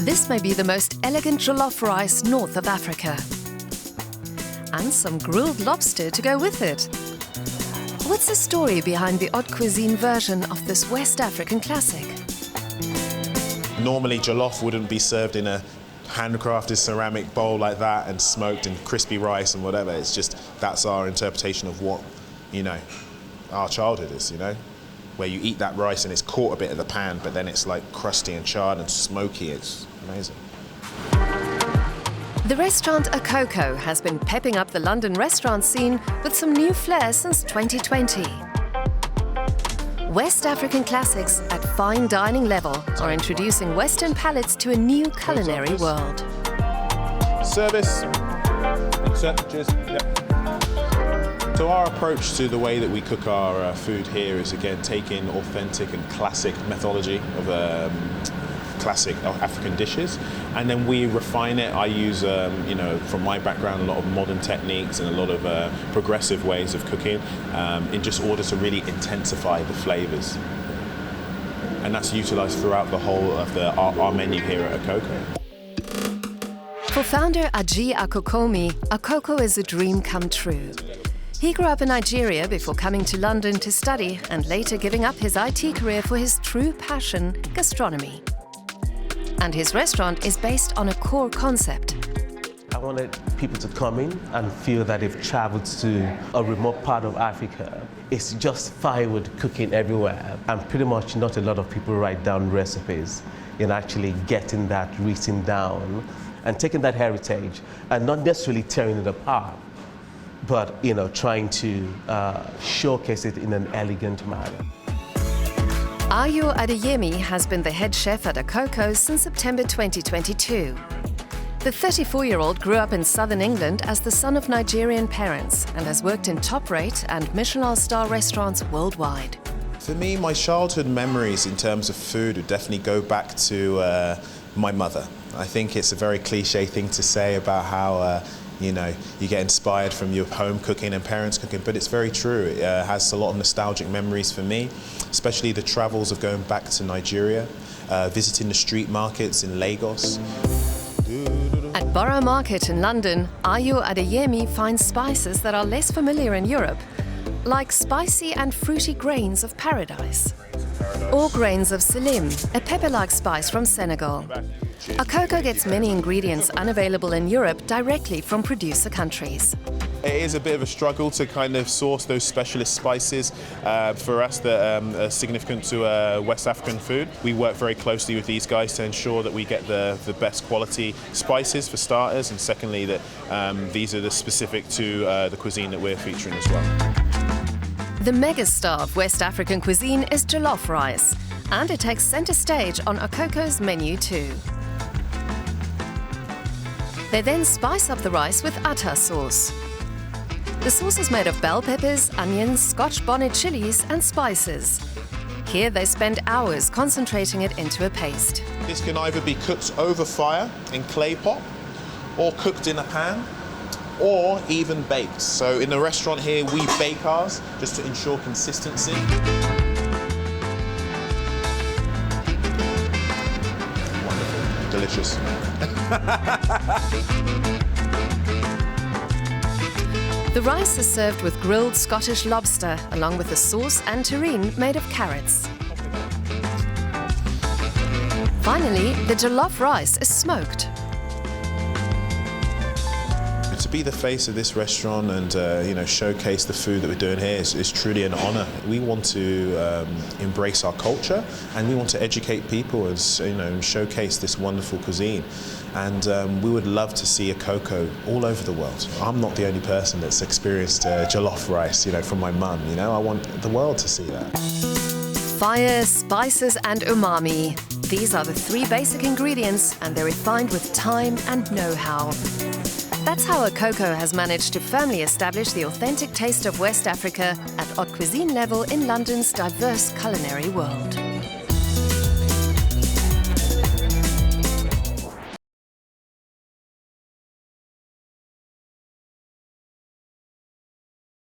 This may be the most elegant jollof rice north of Africa. And some grilled lobster to go with it. What's the story behind the haute cuisine version of this West African classic? Normally jollof wouldn't be served in a handcrafted ceramic bowl like that and smoked and crispy rice and whatever. It's just, that's our interpretation of what, our childhood is, where you eat that rice and it's caught a bit of the pan, but then it's like crusty and charred and smoky. It's amazing. The restaurant Akoko has been pepping up the London restaurant scene with some new flair since 2020. West African classics at fine dining level are introducing Western palates to a new culinary world. Service. Cheers. Yep. So our approach to the way that we cook our food here is, again, taking authentic and classic methodology of classic African dishes, and then we refine it. I use, from my background, a lot of modern techniques and a lot of progressive ways of cooking in just order to really intensify the flavors. And that's utilized throughout the whole of our menu here at Akoko. For founder Ayo Adeymi, Akoko is a dream come true. He grew up in Nigeria before coming to London to study and later giving up his IT career for his true passion, gastronomy. And his restaurant is based on a core concept. I wanted people to come in and feel that they've traveled to a remote part of Africa. It's just firewood cooking everywhere, and pretty much not a lot of people write down recipes. Actually getting that written down and taking that heritage and not necessarily tearing it apart, but trying to showcase it in an elegant manner. Ayo Adeymi has been the head chef at Akoko since September 2022. The 34-year-old grew up in southern England as the son of Nigerian parents and has worked in top-rate and Michelin-star restaurants worldwide. For me, my childhood memories in terms of food would definitely go back to my mother. I think it's a very cliche thing to say about how you get inspired from your home cooking and parents cooking, but it's very true. It has a lot of nostalgic memories for me, especially the travels of going back to Nigeria, visiting the street markets in Lagos. At Borough Market in London, Ayo Adeymi finds spices that are less familiar in Europe, like spicy and fruity grains of paradise. Or grains of salim, a pepper-like spice from Senegal. Akoko gets many ingredients unavailable in Europe directly from producer countries. It is a bit of a struggle to kind of source those specialist spices for us that are significant to West African food. We work very closely with these guys to ensure that we get the best quality spices for starters, and secondly that these are the specific to the cuisine that we're featuring as well. The megastar of West African cuisine is jollof rice, and it takes center stage on Akoko's menu too. They then spice up the rice with atta sauce. The sauce is made of bell peppers, onions, Scotch bonnet chilies and spices. Here they spend hours concentrating it into a paste. This can either be cooked over fire in clay pot, or cooked in a pan, or even baked. So in the restaurant here, we bake ours just to ensure consistency. Wonderful, delicious. The rice is served with grilled Scottish lobster, along with a sauce and terrine made of carrots. Finally, the jollof rice is smoked. To be the face of this restaurant and showcase the food that we're doing here is truly an honour. We want to embrace our culture, and we want to educate people and showcase this wonderful cuisine. And we would love to see Akoko all over the world. I'm not the only person that's experienced jollof rice, from my mum. I want the world to see that. Fire, spices and umami. These are the three basic ingredients, and they're refined with time and know-how. That's how Akoko has managed to firmly establish the authentic taste of West Africa at haute cuisine level in London's diverse culinary world.